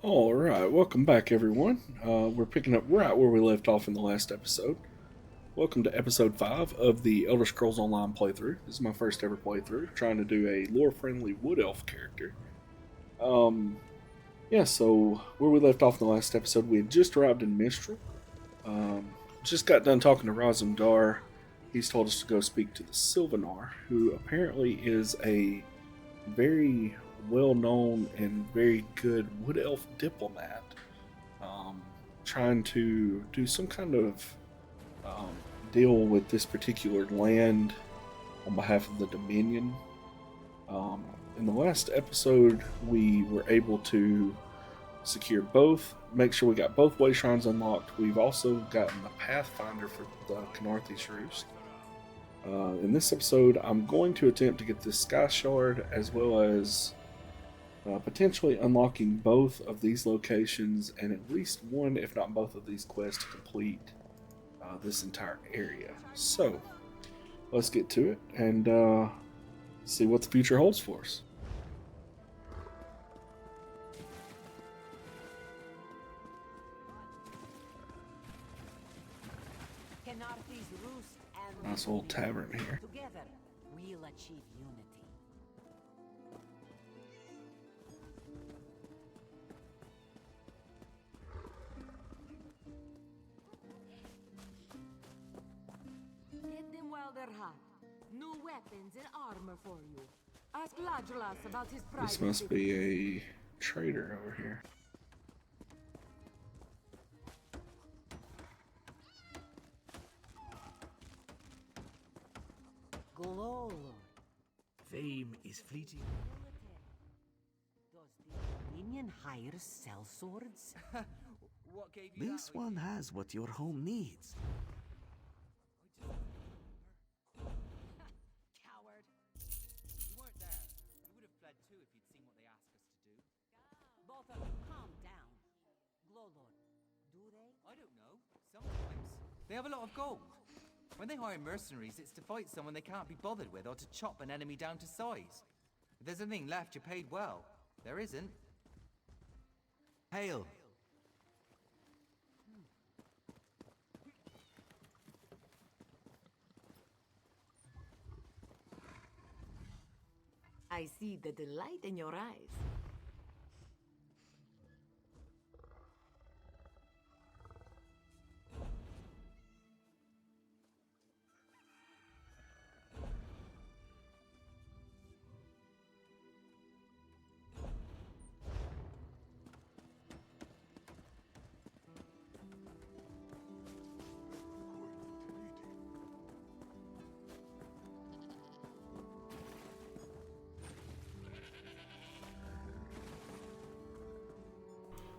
All right, welcome back, everyone. We're picking up right where we left off in the last episode. Welcome to episode 5 of the Elder Scrolls Online playthrough. This is my first ever playthrough, trying to do a lore-friendly wood elf character. Um, so where we left off in the last episode, we had just arrived in Mistral. Just got done talking to Razumdar. He's told us to go speak to the Sylvanar, who apparently is a very well known and very good wood elf diplomat, um, trying to do some kind of um, deal with this particular land on behalf of the Dominion. Um, in the last episode, we were able to secure both, make sure we got both way shrines unlocked. We've also gotten the Pathfinder for the Canarthes Roost. In this episode, I'm going to attempt to get this Sky Shard as well as potentially unlocking both of these locations and at least one, if not both, of these quests to complete this entire area. So, let's get to it and see what the future holds for us. Nice old tavern here. Together, we'll achieve unity. Get them while they're hot. New weapons and armor for you. Ask Ladralas about his private This must be a trader over here. Glow. Fame is fleeting. Does the Dominion hire sell swords? What gave you This one has what your home needs. Coward. You weren't there. You would have fled too if you'd seen what they asked us to do. Both of you calm down. Glowlord, do they? I don't know. Sometimes. They have a lot of gold. When they hire mercenaries, it's to fight someone they can't be bothered with or to chop an enemy down to size. If there's anything left, you're paid well. There isn't. Hail! I see the delight in your eyes.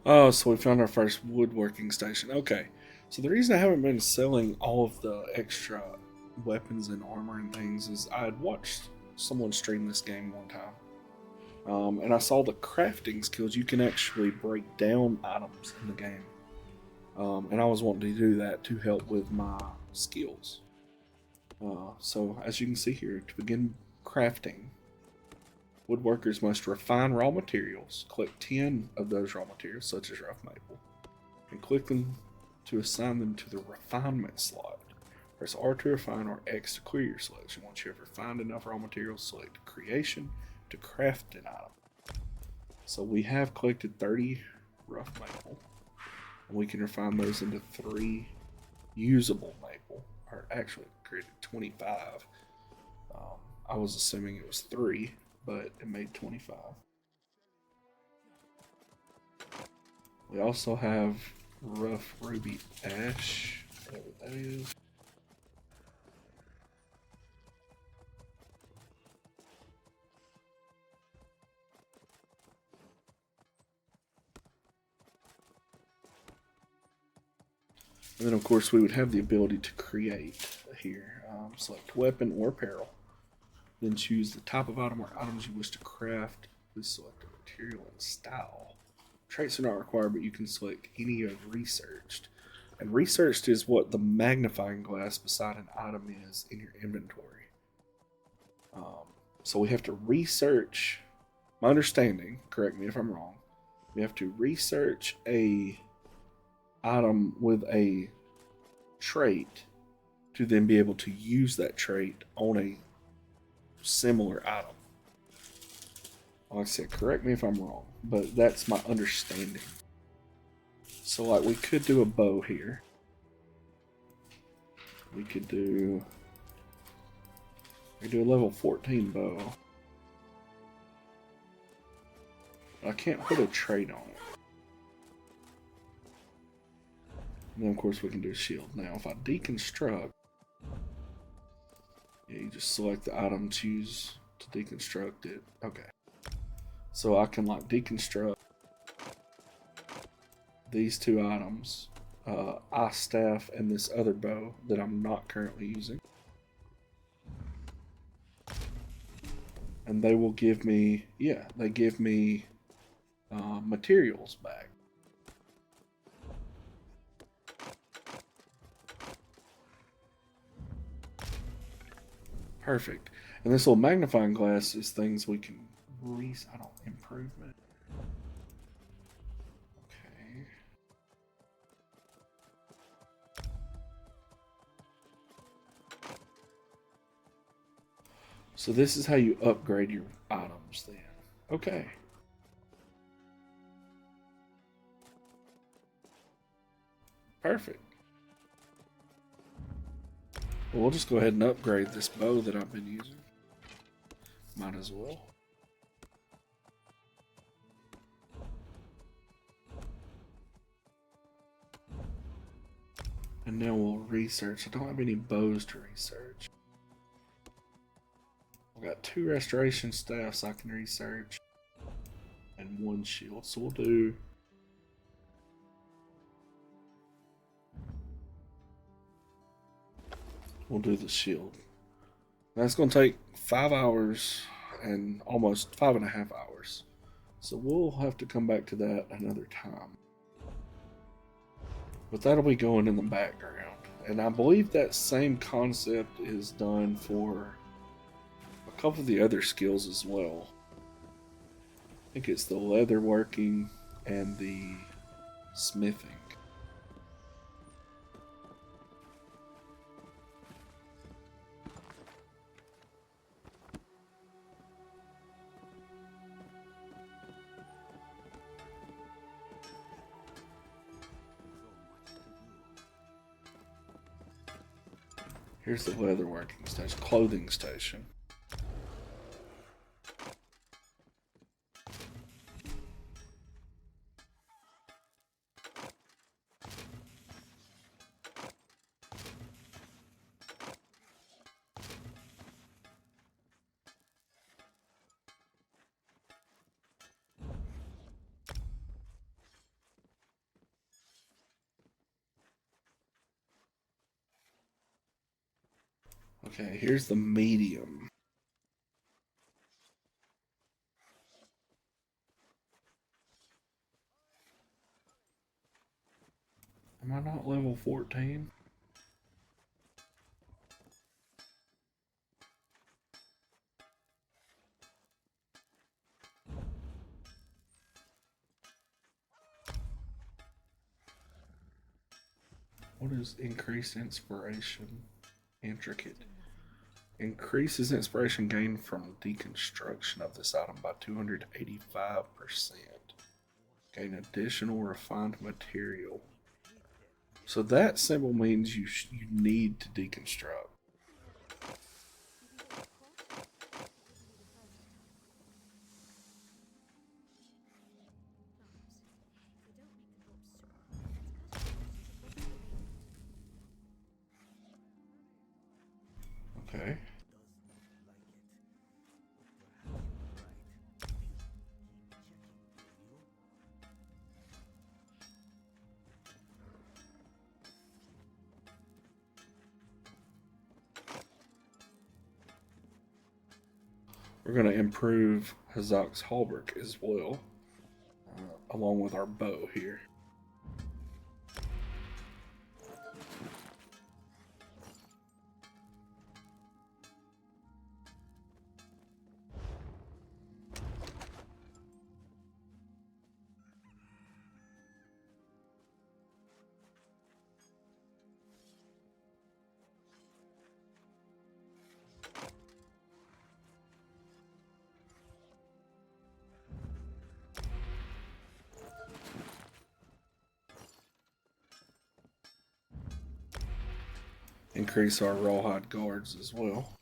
Oh, so we found our first woodworking station. Okay. So the reason I haven't been selling all of the extra weapons and armor and things is I had watched someone stream this game one time. And I saw the crafting skills. You can actually break down items in the game. And I was wanting to do that to help with my skills. So as you can see here, to begin crafting, woodworkers must refine raw materials, collect 10 of those raw materials, such as rough maple, and click them to assign them to the refinement slot. Press R to refine or X to clear your selection. Once you have refined enough raw materials, select creation to craft an item. So we have collected 30 rough maple, and we can refine those into 3 usable maple, or actually created 25. I was assuming it was 3, but it made 25. We also have rough ruby ash, whatever that is. And then of course we would have the ability to create here. Select weapon or apparel. Then choose the type of item or items you wish to craft. Please select a material and style. Traits are not required, but you can select any of researched. And researched is what the magnifying glass beside an item is in your inventory. So we have to research, my understanding, correct me if I'm wrong, We have to research a item with a trait to then be able to use that trait on a similar item. Like I said, correct me if I'm wrong, but that's my understanding. So like we could do a bow here. We could do a level 14 bow. I can't put a trait on it. And then of course we can do shield. Now if I deconstruct, yeah, you just select the item, choose to deconstruct it. Okay. So I can like deconstruct these two items, ice staff and this other bow that I'm not currently using. And they will give me, yeah, they give me materials back. Perfect. And this little magnifying glass is things we can I don't improvement. Okay. So this is how you upgrade your items then. Okay. Perfect. Well, we'll just go ahead and upgrade this bow that I've been using. Might as well. And now we'll research. I don't have any bows to research. I've got 2 restoration staffs I can research. And 1 shield. So we'll do... We'll do the shield. That's going to take 5 hours and almost 5.5 hours. So we'll have to come back to that another time. But that'll be going in the background. And I believe that same concept is done for a couple of the other skills as well. I think it's the leather working and the smithing. Here's the leatherworking station, clothing station. Okay, here's the medium. Am I not level 14? What is increased inspiration? Intricate. Increases inspiration gained from deconstruction of this item by 285%. Gain additional refined material. So that symbol means you need to deconstruct. Okay. We're going to improve Hazak's Hallberg as well, along with our bow here. increase our rawhide guards as well.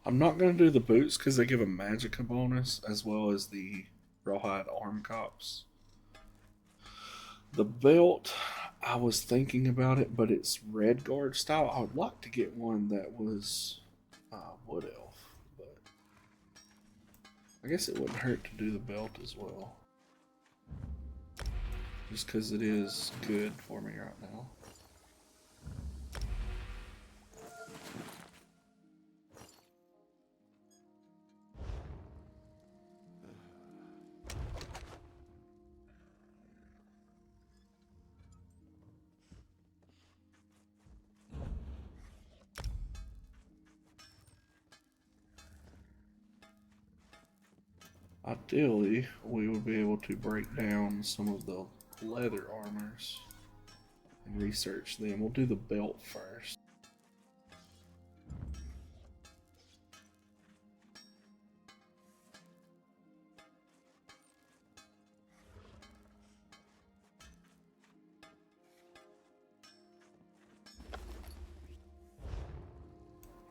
I'm not going to do the boots because they give a magicka bonus as well as the rawhide arm cops. The belt, I was thinking about it, but it's red guard style. I would like to get one that was wood elf, but I guess it wouldn't hurt to do the belt as well. Just because it is good for me right now. Ideally, we would be able to break down some of the leather armors and research them. We'll do the belt first.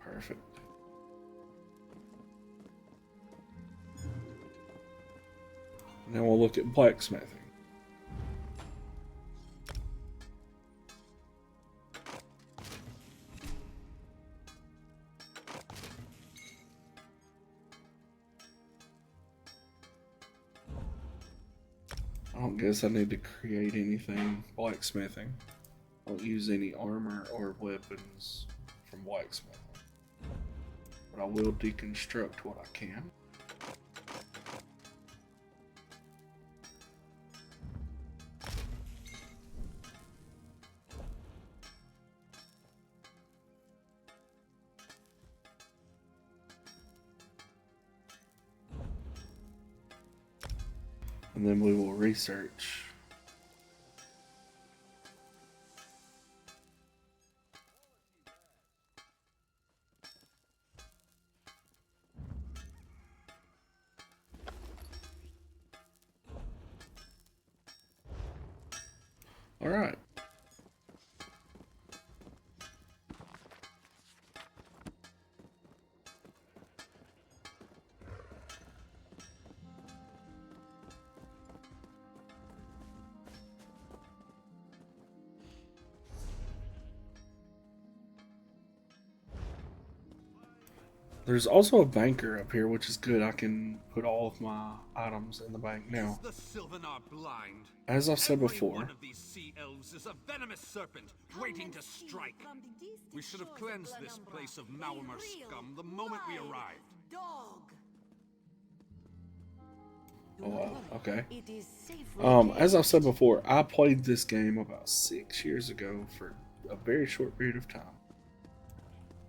Perfect. Now we'll look at blacksmithing. I don't guess I need to create anything blacksmithing. I don't use any armor or weapons from blacksmithing. But I will deconstruct what I can. And then we will research. All right. There's also a banker up here, which is good. I can put all of my items in the bank now. The Sylvan are blind. As I've said Every before, one of these sea elves is a venomous serpent waiting to strike. We should have cleansed this place of Malmer scum the moment we arrived. Dog. oh wow, okay. It is safe. As I've said before, I played this game about 6 years ago for a very short period of time.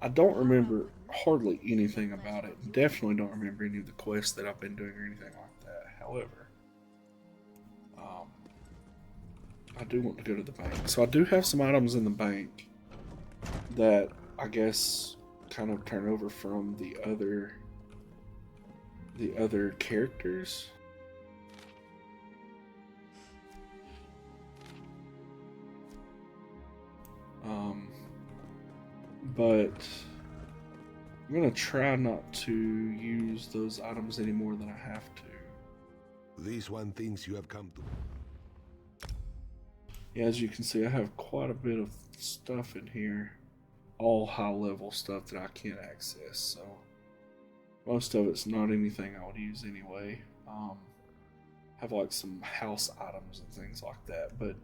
I don't remember hardly anything about it. Definitely don't remember any of the quests that I've been doing or anything like that. However, I do want to go to the bank. So I do have some items in the bank that I guess kind of turn over from the other characters. But I'm gonna try not to use those items any more than I have to. These one things you have come to. Yeah, as you can see, I have quite a bit of stuff in here. All high level stuff that I can't access, so most of it's not anything I would use anyway. Have like some house items and things like that, but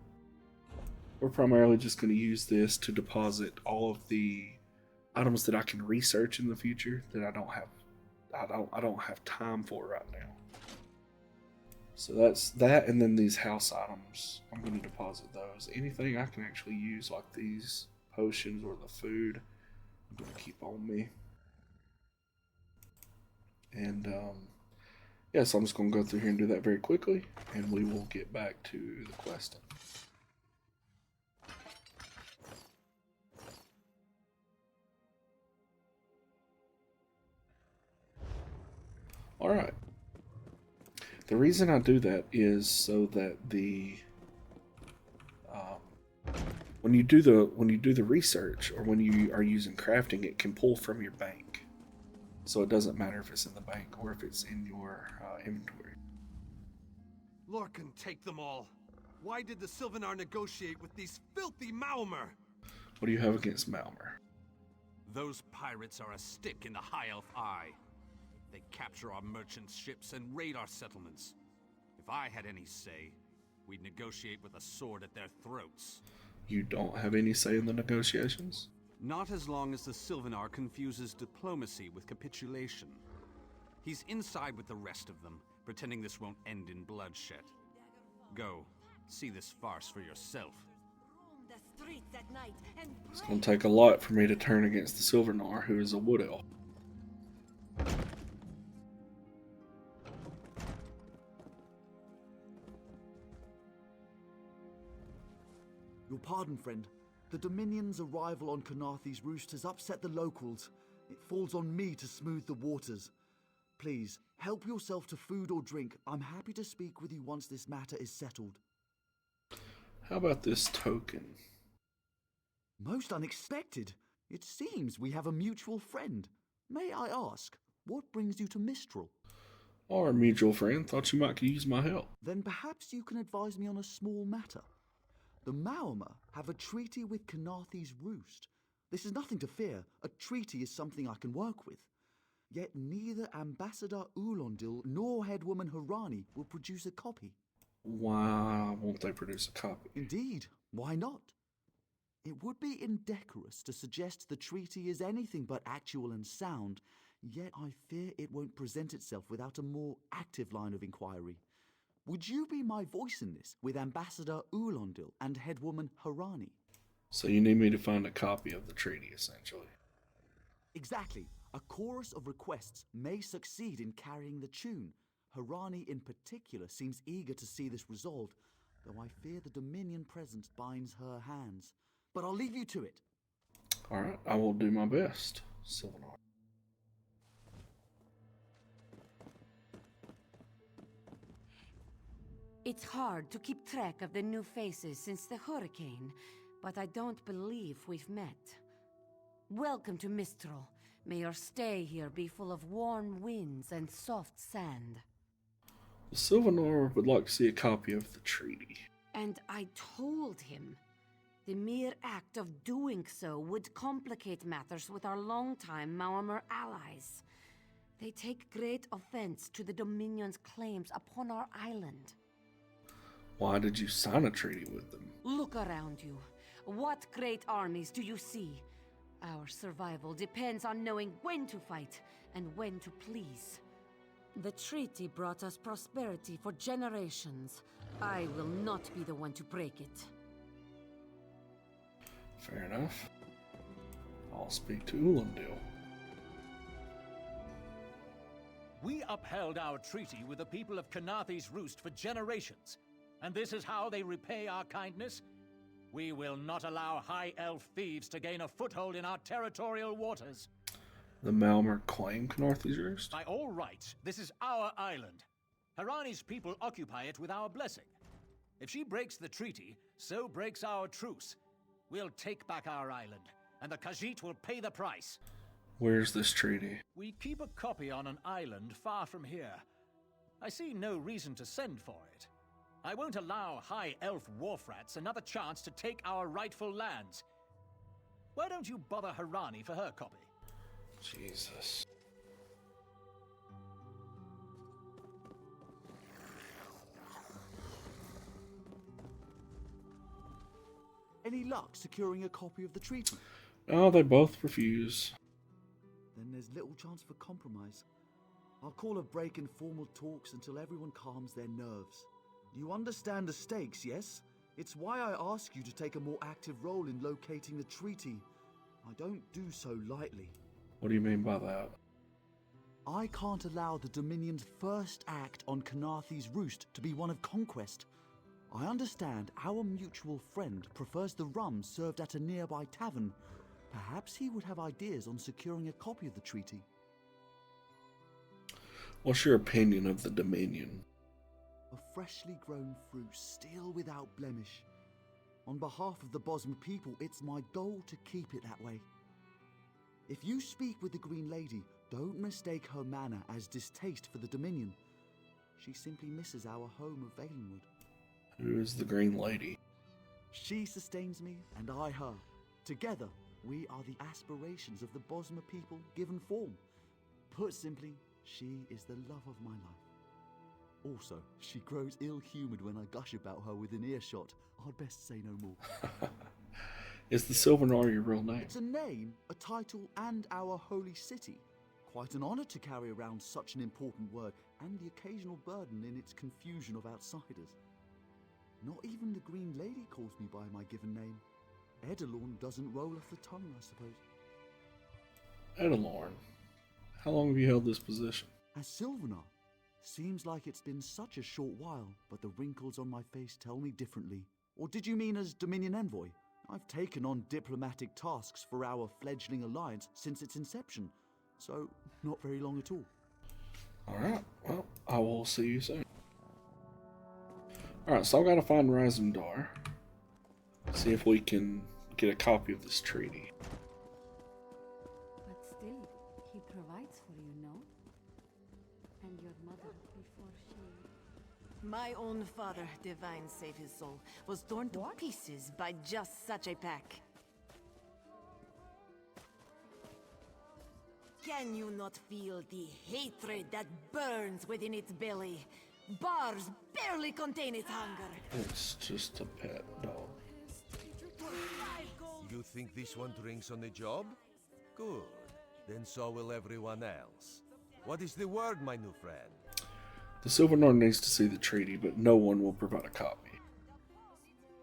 we're primarily just going to use this to deposit all of the items that I can research in the future that I don't have time for right now. So that's that, and then these house items, I'm going to deposit those. Anything I can actually use, like these potions or the food, I'm going to keep on me. And yeah, so I'm just going to go through here and do that very quickly, and we will get back to the questing. Alright. The reason I do that is so that when you do the research or when you are using crafting, it can pull from your bank. So it doesn't matter if it's in the bank or if it's in your inventory. Lorcan, take them all. Why did the Sylvanar negotiate with these filthy Maormer? What do you have against Malmer? Those pirates are a stick in the High Elf eye. They capture our merchants' ships and raid our settlements. If I had any say, we'd negotiate with a sword at their throats. You don't have any say in the negotiations? Not as long as the Sylvanar confuses diplomacy with capitulation. He's inside with the rest of them, pretending this won't end in bloodshed. Go, see this farce for yourself. Roam the streets at night and It's going to take a lot for me to turn against the Sylvanar, who is a wood elf. Your pardon, friend. The Dominion's arrival on Kanathe's Roost has upset the locals. It falls on me to smooth the waters. Please, help yourself to food or drink. I'm happy to speak with you once this matter is settled. How about this token? Most unexpected. It seems we have a mutual friend. May I ask, what brings you to Mistral? Our mutual friend thought you might use my help. Then perhaps you can advise me on a small matter. The Maormer have a treaty with Kanathe's Roost. This is nothing to fear. A treaty is something I can work with. Yet neither Ambassador Ulondil nor Headwoman Harani will produce a copy. Why won't they produce a copy? Indeed, why not? It would be indecorous to suggest the treaty is anything but actual and sound, yet I fear it won't present itself without a more active line of inquiry. Would you be my voice in this with Ambassador Ulondil and Headwoman Harani? So you need me to find a copy of the treaty, essentially. Exactly. A chorus of requests may succeed in carrying the tune. Harani in particular seems eager to see this resolved, though I fear the Dominion presence binds her hands. But I'll leave you to it. Alright, I will do my best, Sylvanar. It's hard to keep track of the new faces since the hurricane, but I don't believe we've met. Welcome to Mistral. May your stay here be full of warm winds and soft sand. The Sylvanar would like to see a copy of the treaty. And I told him. The mere act of doing so would complicate matters with our longtime Maormer allies. They take great offense to the Dominion's claims upon our island. Why did you sign a treaty with them? Look around you. What great armies do you see? Our survival depends on knowing when to fight and when to please. The treaty brought us prosperity for generations. I will not be the one to break it. Fair enough. I'll speak to Ulondil. We upheld our treaty with the people of Kanathe's Roost for generations, and this is how they repay our kindness? We will not allow High Elf thieves to gain a foothold in our territorial waters. The Maormer claim Kanathe's Roost? By all rights, this is our island. Harani's people occupy it with our blessing. If she breaks the treaty, so breaks our truce. We'll take back our island, and the Khajiit will pay the price. Where's this treaty? We keep a copy on an island far from here. I see no reason to send for it. I won't allow High Elf wharf-rats another chance to take our rightful lands. Why don't you bother Harani for her copy? Jesus. Any luck securing a copy of the treaty? Oh, they both refuse. Then there's little chance for compromise. I'll call a break in formal talks until everyone calms their nerves. You understand the stakes, yes? It's why I ask you to take a more active role in locating the treaty. I don't do so lightly. What do you mean by that? I can't allow the Dominion's first act on Kanathe's Roost to be one of conquest. I understand our mutual friend prefers the rum served at a nearby tavern. Perhaps he would have ideas on securing a copy of the treaty. What's your opinion of the Dominion? A freshly grown fruit, still without blemish. On behalf of the Bosmer people, it's my goal to keep it that way. If you speak with the Green Lady, don't mistake her manner as distaste for the Dominion. She simply misses our home of Valenwood. Who is the Green Lady? She sustains me, and I her. Together, we are the aspirations of the Bosmer people given form. Put simply, she is the love of my life. Also, she grows ill-humoured when I gush about her within earshot. I'd best say no more. Is the Sylvanar your real name? It's a name, a title, and our holy city. Quite an honor to carry around such an important word, and the occasional burden in its confusion of outsiders. Not even the Green Lady calls me by my given name. Edelorn doesn't roll off the tongue, I suppose. Edelorn. How long have you held this position? As Sylvanar. Seems like it's been such a short while, but the wrinkles on my face tell me differently. Or did you mean as Dominion Envoy? I've taken on diplomatic tasks for our fledgling alliance since its inception, so not very long at all. Alright, well, I will see you soon. Alright, so I've got to find Razumdar. See if we can get a copy of this treaty. But still, he provides for you, no? And your mother before she... My own father, divine save his soul, was torn to pieces by just such a pack. Can you not feel the hatred that burns within its belly? Bars barely contain its hunger. It's just a pet dog. You think this one drinks on the job? Good. Then so will everyone else. What is the word, my new friend? The Sylvanar needs to see the treaty, but no one will provide a copy.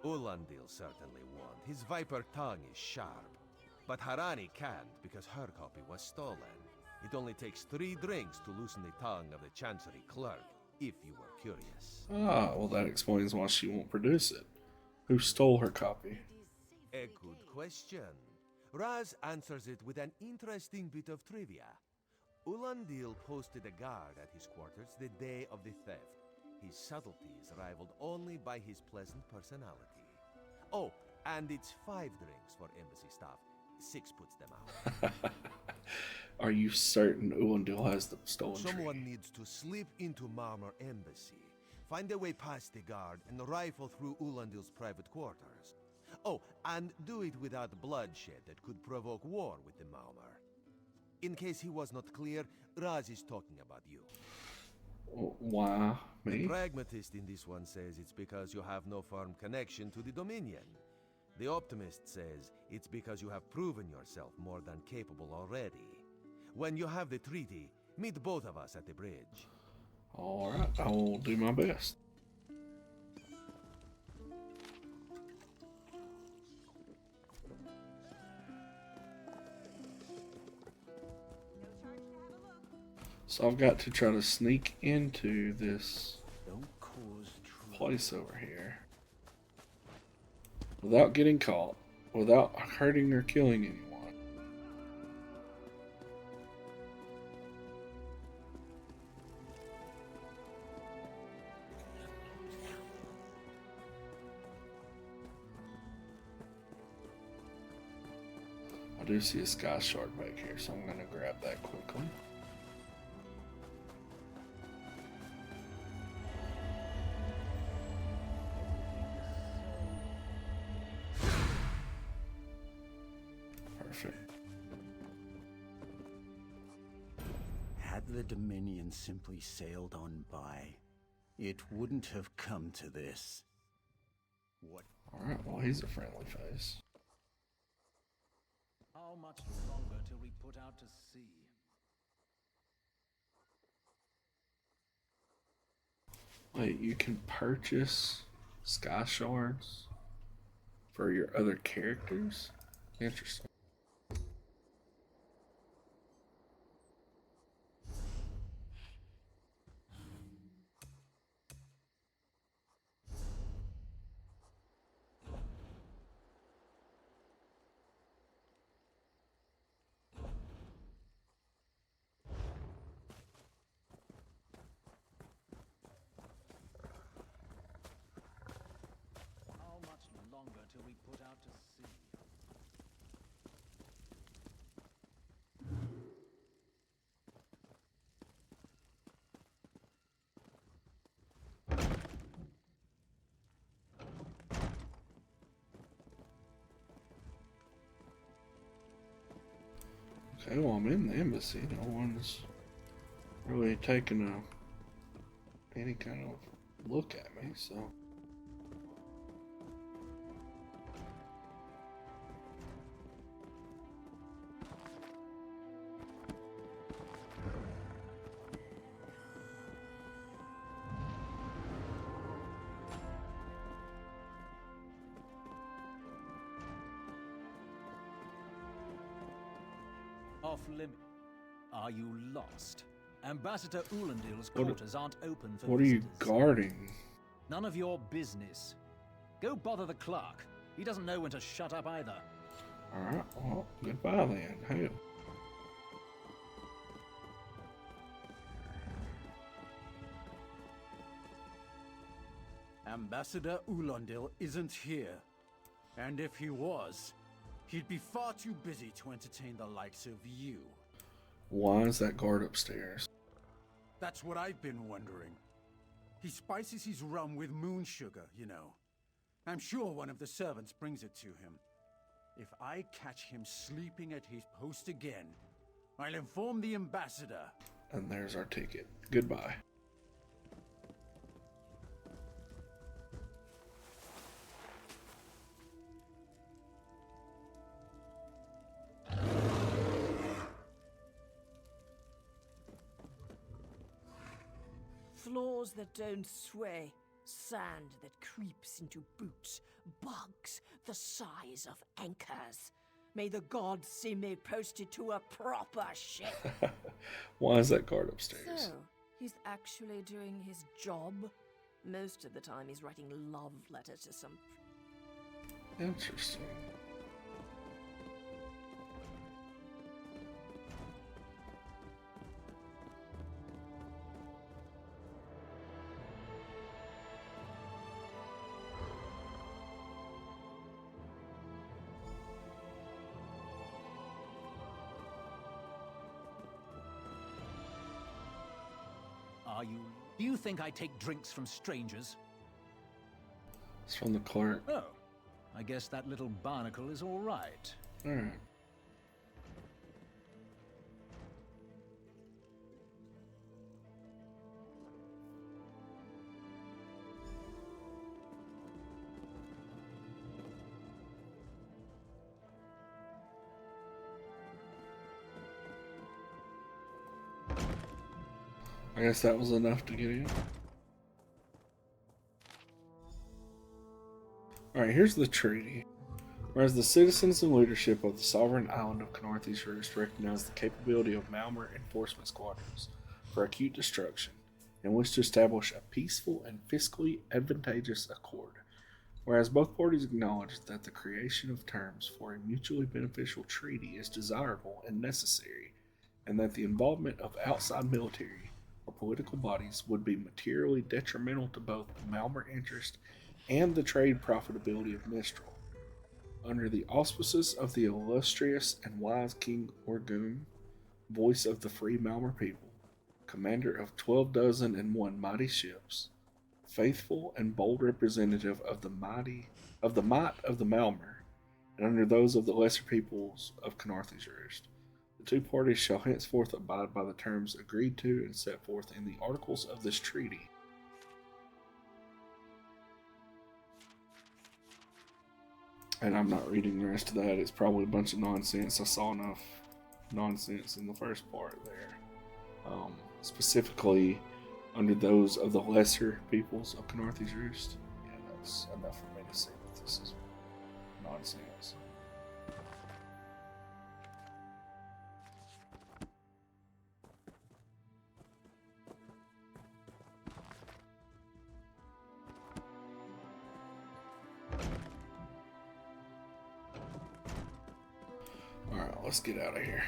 Ulandil certainly won't. His viper tongue is sharp. But Harani can't because her copy was stolen. It only takes 3 drinks to loosen the tongue of the Chancery clerk, if you were curious. Ah, well that explains why she won't produce it. Who stole her copy? A good question. Raz answers it with an interesting bit of trivia. Ulandil posted a guard at his quarters the day of the theft. His subtlety is rivaled only by his pleasant personality. Oh, and it's 5 drinks for embassy staff. 6 puts them out. Are you certain Ulandil has the stolen Someone treaty? needs to slip into Marmor Embassy, find a way past the guard, and rifle through Ulandil's private quarters. Oh, and do it without bloodshed that could provoke war with the Marmor. In case he was not clear, Raz is talking about you. Why The me? pragmatist in this one says it's because you have no firm connection to the Dominion. The optimist says it's because you have proven yourself more than capable already. When you have the treaty, meet both of us at the bridge. Alright, I will do my best. So I've got to try to sneak into this Don't cause trouble. place over here without getting caught, without hurting or killing anyone. I do see a sky shard back here, so I'm going to grab that quickly. Perfect. Had the Dominion simply sailed on by, it wouldn't have come to this. What? Alright, well, he's a friendly face. How much longer till we put out to sea? Wait, you can purchase sky shards for your other characters? Interesting. How much longer Okay, well, I'm in the embassy. No one's really taking any kind of look at me, so. Off limit. Are you lost? Ambassador Ulandil's quarters aren't open for What are you visitors. guarding? None of your business. Go bother the clerk. He doesn't know when to shut up either. Alright, well, goodbye then. Hell. Ambassador Ulandil isn't here. And if he was, he'd be far too busy to entertain the likes of you. Why is that guard upstairs? That's what I've been wondering. He spices his rum with moon sugar, you know. I'm sure one of the servants brings it to him. If I catch him sleeping at his post again, I'll inform the ambassador. And there's our ticket. Goodbye. Floors that don't sway, sand that creeps into boots, bugs the size of anchors. May the gods see me posted to a proper ship. Why is that guard upstairs? So, he's actually doing his job? Most of the time he's writing love letters to some... Interesting. Do you think I take drinks from strangers? It's from the clerk. Oh, I guess that little barnacle is all right. Alright. I guess that was enough to get in. Alright, here's the treaty. Whereas the citizens and leadership of the sovereign island of Khenarthi's Roost recognize the capability of Malmur enforcement squadrons for acute destruction and wish to establish a peaceful and fiscally advantageous accord. Whereas both parties acknowledge that the creation of terms for a mutually beneficial treaty is desirable and necessary, and that the involvement of outside military or political bodies would be materially detrimental to both the Malmur interest and the trade profitability of Mistral. Under the auspices of the illustrious and wise King Orgum, voice of the free Malmur people, commander of 12,001 mighty ships, faithful and bold representative of the might of the Malmur, and under those of the lesser peoples of Khenarthi's Roost, the two parties shall henceforth abide by the terms agreed to and set forth in the articles of this treaty. And I'm not reading the rest of that. It's probably a bunch of nonsense. I saw enough nonsense in the first part there. Specifically, under those of the lesser peoples of Khenarthi's Roost. Yeah, that's enough for me to see that this is nonsense. Alright, let's get out of here.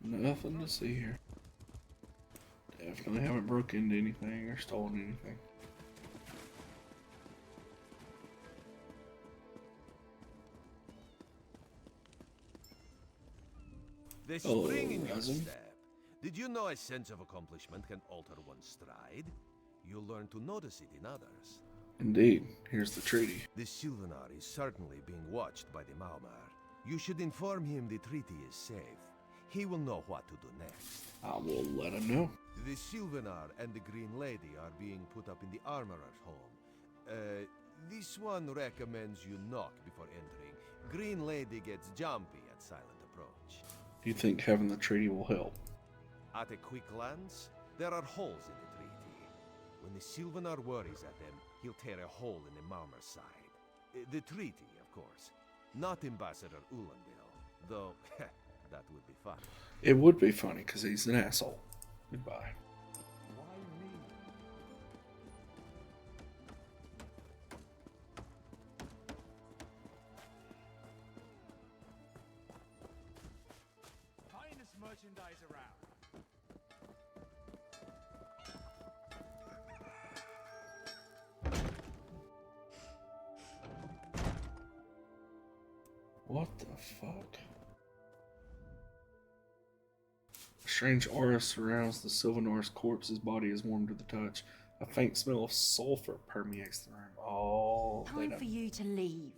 Nothing to see here. Definitely haven't broke into anything or stolen anything. The Hello, spring in your Razum. step. Did you know a sense of accomplishment can alter one's stride? You'll learn to notice it in others. Indeed. Here's the treaty. The Sylvanar is certainly being watched by the Maumar. You should inform him the treaty is safe. He will know what to do next. I will let him know. The Sylvanar and the Green Lady are being put up in the Armorer's home. This one recommends you knock before entering. Green Lady gets jumpy at silent approach. Do you think having the treaty will help? At a quick glance, there are holes in the treaty. When the Sylvanar worries at them, he'll tear a hole in the Marmar's side. The treaty, of course. Not Ambassador Ulandil, though that would be fun. It would be funny because he's an asshole. Goodbye. Why me? Finest merchandise around. What the fuck? A strange aura surrounds the Sylvanar's corpse. His body is warm to the touch. A faint smell of sulfur permeates the room. Oh, they Time done- for you to leave.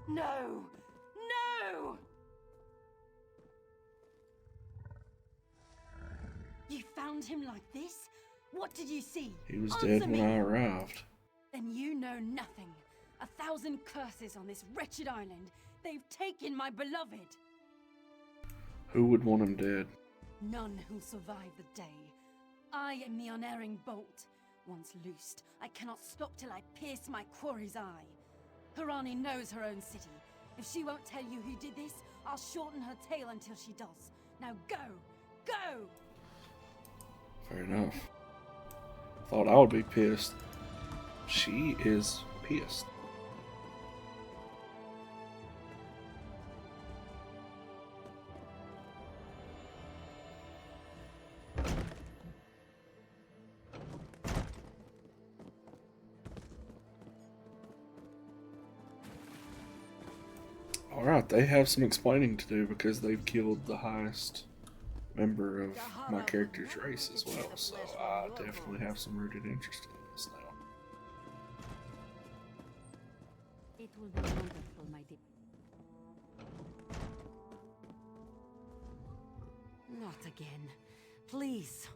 No! No! You found him like this? What did you see? He was Answer dead when me. I arrived. Then you know nothing. 1,000 curses on this wretched island. They've taken my beloved. Who would want him dead? None who'll survive the day. I am the unerring bolt. Once loosed, I cannot stop till I pierce my quarry's eye. Harani knows her own city. If she won't tell you who did this, I'll shorten her tale until she does. Now go! Go! Fair enough. Thought I would be pissed. She is pissed. Alright, they have some explaining to do because they've killed the highest member of my character's race as well, so I definitely have some rooted interest in this now. It will be wonderful, my dear. Not again. Please.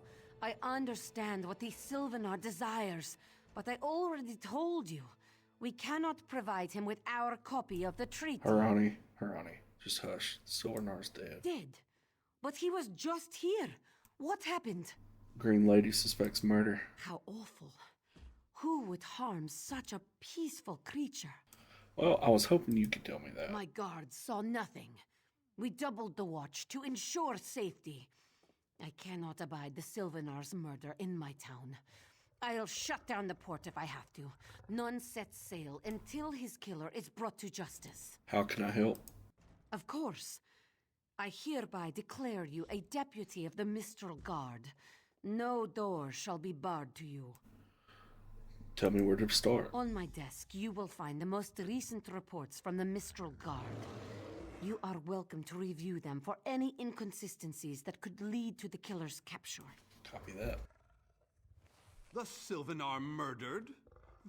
I understand what the Sylvanar desires, but I already told you. We cannot provide him with our copy of the treaty. Harani, just hush. Sylvanar's dead. Dead. But he was just here. What happened? Green Lady suspects murder. How awful. Who would harm such a peaceful creature? Well, I was hoping you could tell me that. My guards saw nothing. We doubled the watch to ensure safety. I cannot abide the Sylvanar's murder in my town. I'll shut down the port if I have to. None sets sail until his killer is brought to justice. How can I help? Of course. I hereby declare you a deputy of the Mistral Guard. No door shall be barred to you. Tell me where to start. On my desk, you will find the most recent reports from the Mistral Guard. You are welcome to review them for any inconsistencies that could lead to the killer's capture. Copy that. The Sylvanar murdered?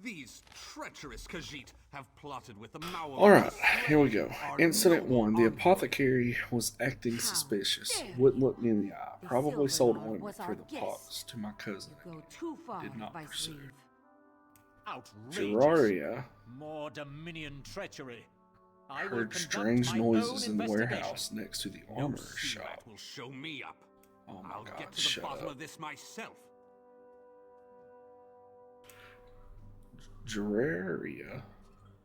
These treacherous Khajiit have plotted with the Maoris. Alright, here we go. Our Incident noble 1. The envoy. apothecary was acting How suspicious. dare Wouldn't look me in the eye. The Probably sold Sylvanar ointment was for our the guest. pox to my cousin. Go too far, Did not Vice pursue. Reeve. Outrageous. Terraria More Dominion treachery. I will heard conduct strange my noises own in the investigation. warehouse next to the No armorer's Searat shop. will show me up. Oh my I'll god, get to the shut bottom up. of this myself. Terraria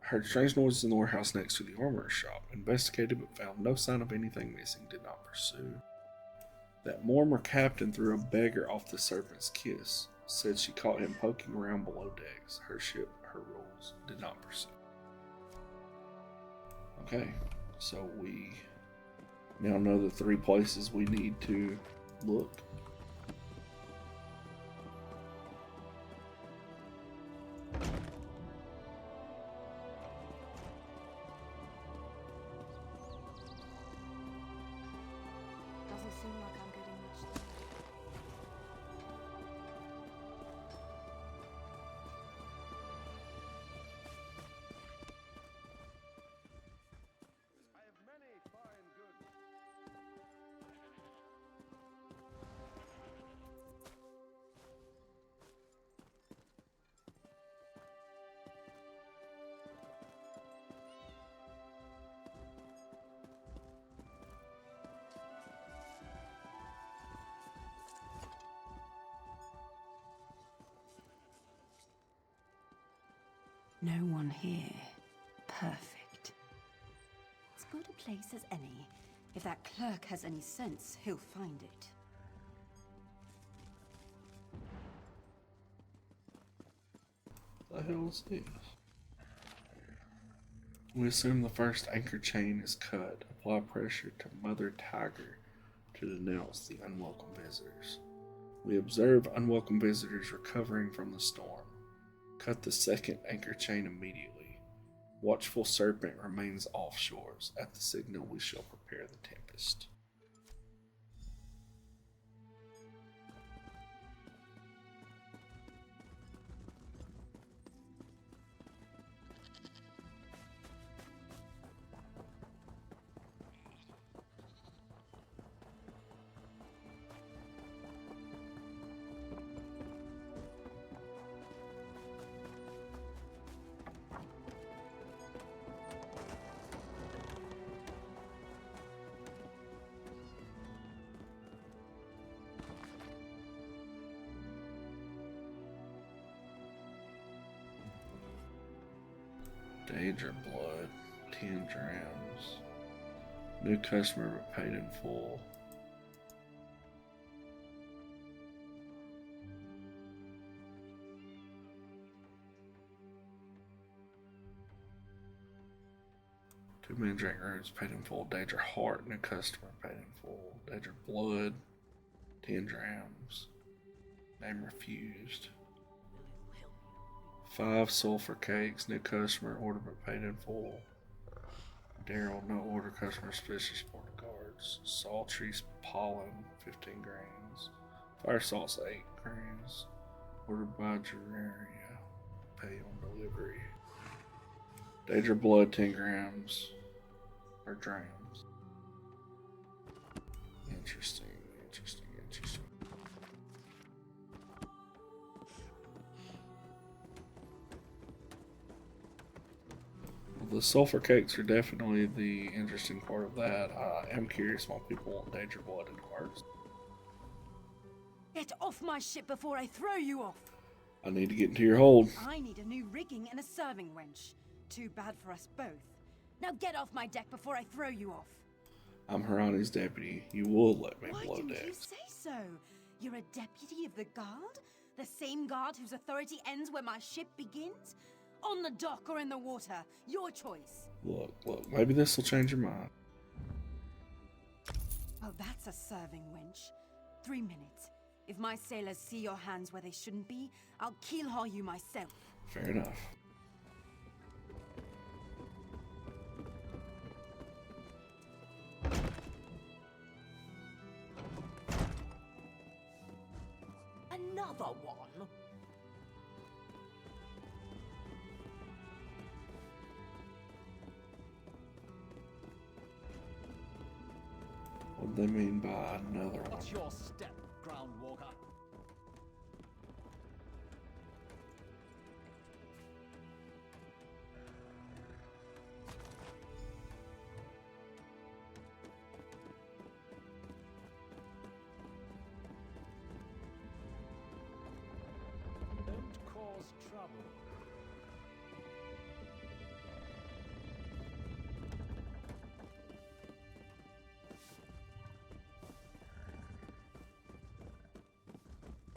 heard strange noises in the warehouse next to the armorer's shop. Investigated but found no sign of anything missing. Did not pursue. That Mormor captain threw a beggar off the Serpent's Kiss. Said she caught him poking around below decks. Her ship, her rules. Did not pursue. Okay, so we now know the 3 places we need to look. No one here. Perfect. As good a place as any. If that clerk has any sense, he'll find it. The hell is this? We assume the first anchor chain is cut. Apply pressure to Mother Tiger to denounce the unwelcome visitors. We observe unwelcome visitors recovering from the storm. Cut the second anchor chain immediately. Watchful Serpent remains offshores. At the signal, we shall prepare the tempest. Daedra blood, 10 drams. New customer but paid in full. Two Mandrake runes paid in full. Daedra heart, new customer paid in full. Daedra blood, 10 drams. Name refused. 5 sulfur cakes, new customer, order but paid in full. Daryl, no order, customer, suspicious, border guards. Sultry pollen, 15 grains. Fire salts, 8 grains. Ordered by Jeraria, pay on delivery. Daedra blood, 10 grams. Or drams. Interesting, interesting, interesting. The sulfur cakes are definitely the interesting part of that. I am curious why people want Daedra blood in cards. Get off my ship before I throw you off! I need to get into your hold. I need a new rigging and a serving wench. Too bad for us both. Now get off my deck before I throw you off. I'm Harani's deputy. You will let me Why blow didn't decks. you say so? You're a deputy of the guard? The same guard whose authority ends where my ship begins? On the dock or in the water? Your choice. Look, maybe this will change your mind. Oh, that's a serving wench. 3 minutes. If my sailors see your hands where they shouldn't be, I'll keel-haul you myself. Fair enough. Another one? What do they mean by another one? What's your step, Groundwalker? Don't cause trouble.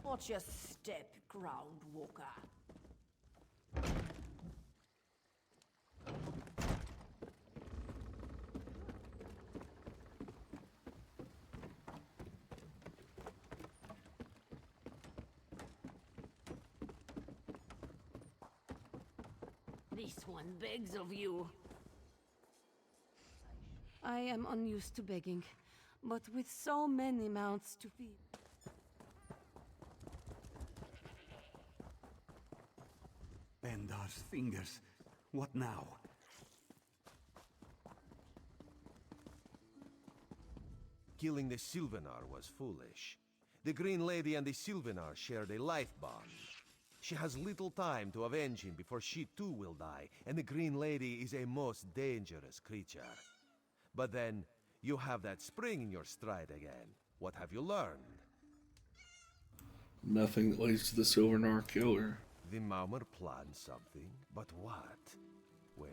Watch your step, Groundwalker. This one begs of you. I am unused to begging, but with so many mouths to feed. Bendar's fingers. What now? Killing the Sylvanar was foolish. The Green Lady and the Sylvanar shared a life bond. She has little time to avenge him before she too will die, and the Green Lady is a most dangerous creature. But then, you have that spring in your stride again. What have you learned? Nothing that leads to the Sylvanar killer. The Maumar planned something, but what? Wait.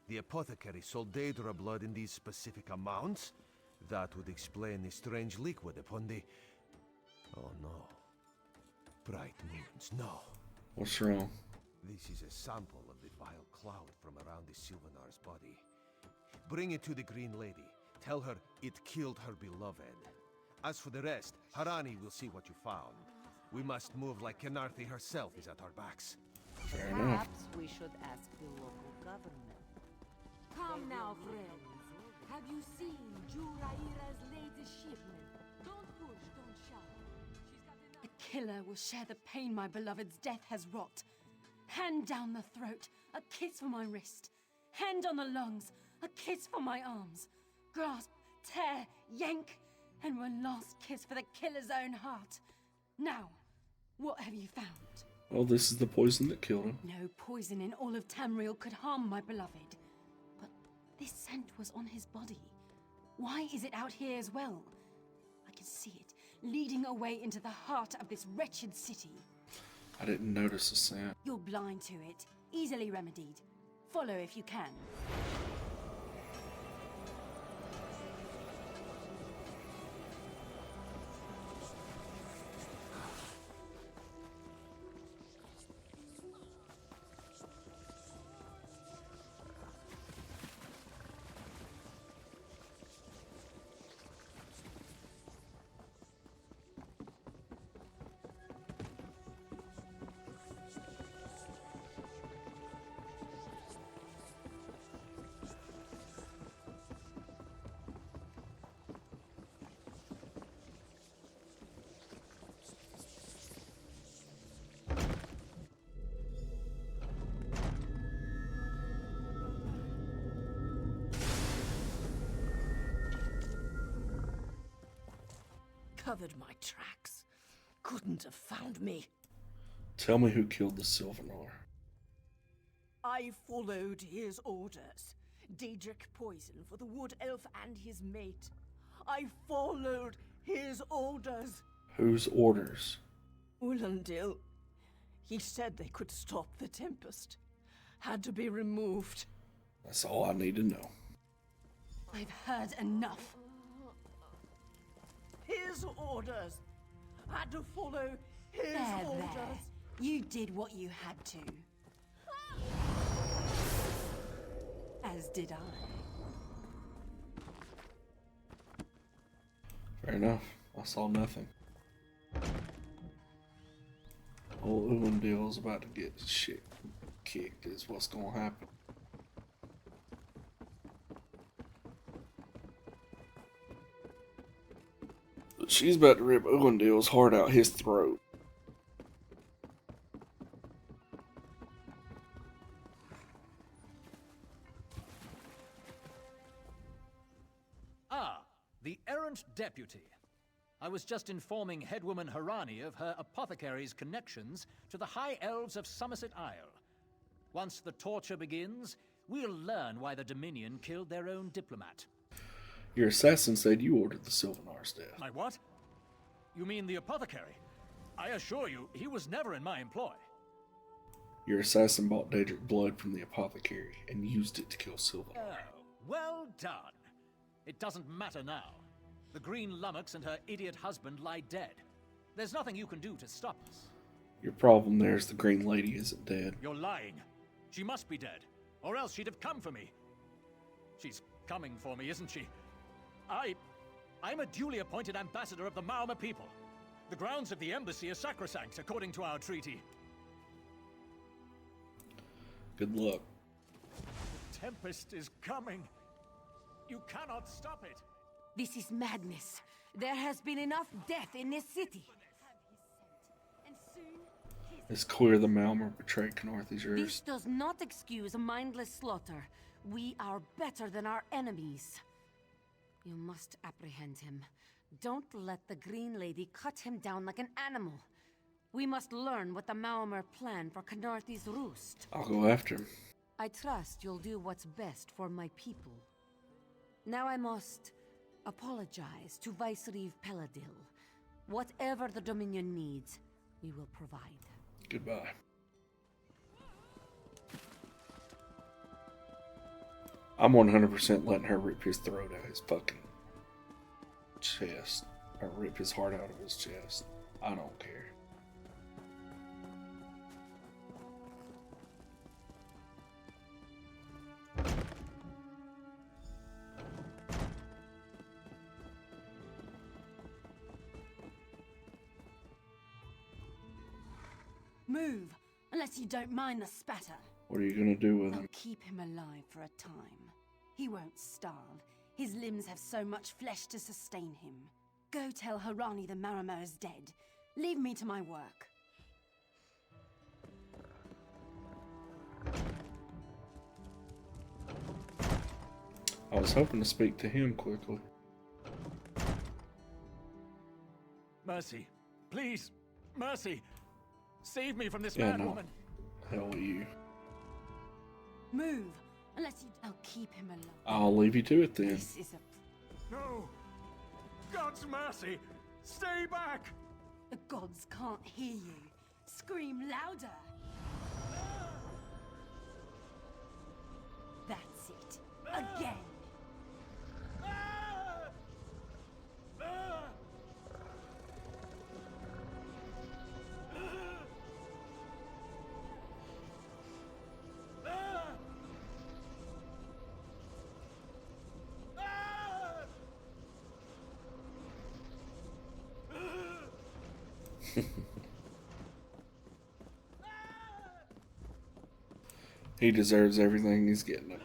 The apothecary sold Daedra blood in these specific amounts? That would explain the strange liquid upon the... Oh no. Bright moons, no. What's wrong? This is a sample of the vile cloud from around the Sylvanar's body. Bring it to the Green Lady. Tell her it killed her beloved. As for the rest, Harani will see what you found. We must move like Khenarthi herself is at our backs. Fair enough. Perhaps we should ask the local government. Come now, friends. Have you seen Juraira's latest shipment? Don't push, don't shout. She's got enough. The killer will share the pain my beloved's death has wrought. Hand down the throat, a kiss for my wrist. Hand on the lungs, a kiss for my arms. Grasp, tear, yank, and one last kiss for the killer's own heart. Now, what have you found? Well, this is the poison that killed him. No poison in all of Tamriel could harm my beloved. But this scent was on his body. Why is it out here as well? I can see it, leading away into the heart of this wretched city. I didn't notice the scent. You're blind to it, easily remedied. Follow if you can. Covered my tracks. Couldn't have found me. Tell me who killed the Sylvanar. I followed his orders. Daedric poison for the wood elf and his mate. I followed his orders. Whose orders? Ulandil. He said they could stop the Tempest. Had to be removed. That's all I need to know. I've heard enough. His orders. Had to follow his There. orders. You did what you had to. As did I. Fair enough. I saw nothing. Old Ulandil's about to get his shit kicked is what's gonna happen. She's about to rip Ulandil's heart out his throat. Ah, the errant deputy. I was just informing headwoman Harani of her apothecary's connections to the High Elves of Somerset Isle. Once the torture begins, we'll learn why the Dominion killed their own diplomat. Your assassin said you ordered the Sylvanar's death. My what? You mean the apothecary? I assure you, he was never in my employ. Your assassin bought Daedric blood from the apothecary and used it to kill Sylvanar. Oh, well done. It doesn't matter now. The Green Lummox and her idiot husband lie dead. There's nothing you can do to stop us. Your problem there is the Green Lady isn't dead. You're lying. She must be dead, or else she'd have come for me. She's coming for me, isn't she? I'm a duly appointed ambassador of the Maumar people. The grounds of the embassy are sacrosanct, according to our treaty. Good luck. The Tempest is coming. You cannot stop it. This is madness. There has been enough death in this city. It's clear the Maumar betrayed Khenarthi's This ears. does not excuse a mindless slaughter. We are better than our enemies. You must apprehend him. Don't let the Green Lady cut him down like an animal. We must learn what the Maumar plan for Khenarthi's roost. I'll go after him. I trust you'll do what's best for my people. Now I must apologize to Vicereeve Peladil. Whatever the Dominion needs, we will provide. Goodbye. I'm 100% letting her rip his throat out of his fucking chest. Or rip his heart out of his chest. I don't care. Move, unless you don't mind the spatter. What are you gonna do with I'll him? keep him alive for a time. He won't starve. His limbs have so much flesh to sustain him. Go tell Harani the Marama is dead. Leave me to my work. I was hoping to speak to him quickly. Mercy. Please. Mercy. Save me from this Yeah, mad no. woman. Hell with you. Move, unless you... I'll keep him alive. I'll leave you to it then. This is a... No. God's mercy. Stay back. The gods can't hear you. Scream louder. That's it. Again. He deserves everything he's getting. It.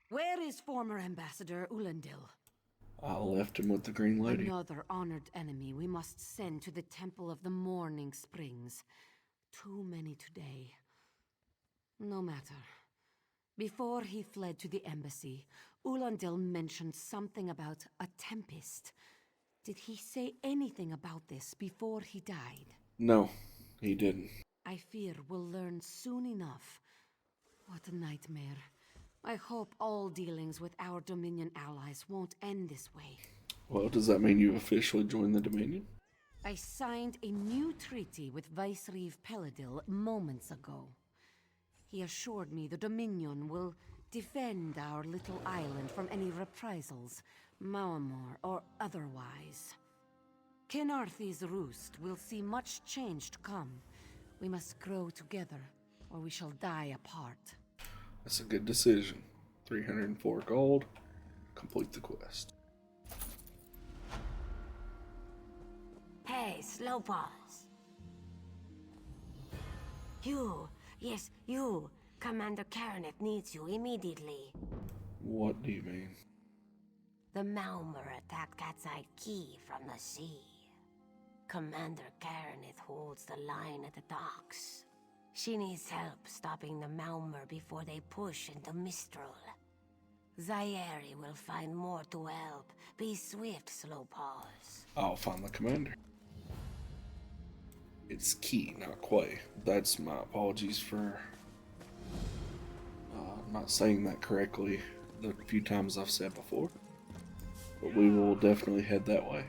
Where is former Ambassador Ulandil? I left him with the Green Lady. Another honored enemy we must send to the Temple of the Morning Springs. Too many today. No matter. Before he fled to the embassy, Ulandil mentioned something about a tempest. Did he say anything about this before he died? No, he didn't. I fear we'll learn soon enough. What a nightmare. I hope all dealings with our Dominion allies won't end this way. Well, does that mean you've officially joined the Dominion? I signed a new treaty with Vicereeve Peladil moments ago. He assured me the Dominion will defend our little island from any reprisals, Maamor or otherwise. Kenarthi's roost will see much change to come. We must grow together, or we shall die apart. That's a good decision. 304 gold. Complete the quest. Hey, Slowpaws. You, yes, you. Commander Karanet needs you immediately. What do you mean? The Malmer attacked Cat's Eye Key from the sea. Commander Karanet holds the line at the docks. She needs help stopping the Malmer before they push into Mistral. Zairi will find more to help. Be swift, Slowpaws. I'll find the commander. It's Key, not Quay. That's my apologies for not saying that correctly the few times I've said before. But we will definitely head that way.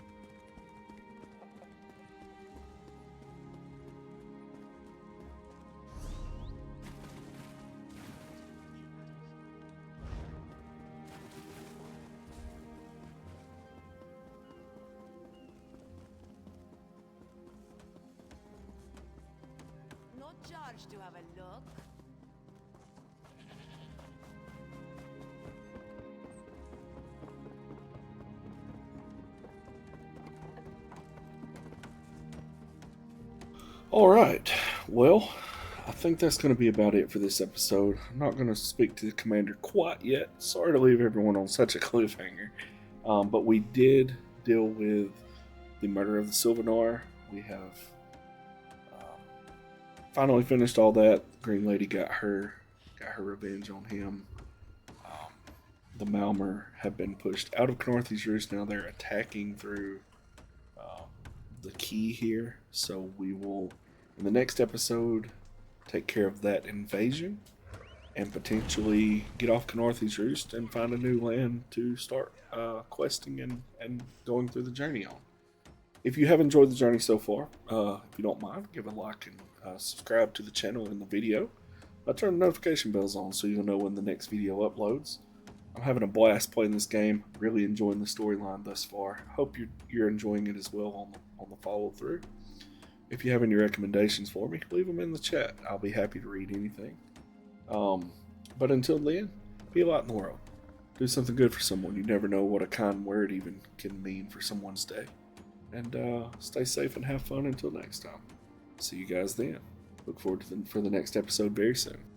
Not charged to have a look. Alright, well, I think that's going to be about it for this episode. I'm not going to speak to the commander quite yet. Sorry to leave everyone on such a cliffhanger. But we did deal with the murder of the Sylvanar. We have finally finished all that. The Green Lady got her revenge on him. The Malmer have been pushed out of Kenarthi's Roost. Now they're attacking through the key here. So we will, in the next episode, take care of that invasion. and potentially get off Canarthy's Roost and find a new land to start questing and going through the journey on. If you have enjoyed the journey so far, if you don't mind, give a like and subscribe to the channel and the video. Turn the notification bells on so you'll know when the next video uploads. I'm having a blast playing this game, really enjoying the storyline thus far. Hope you're enjoying it as well on the follow through. If you have any recommendations for me, leave them in the chat. I'll be happy to read anything. But until then, be a light in the world. Do something good for someone. You never know what a kind word even can mean for someone's day. And stay safe and have fun until next time. See you guys then. Look forward to for the next episode very soon.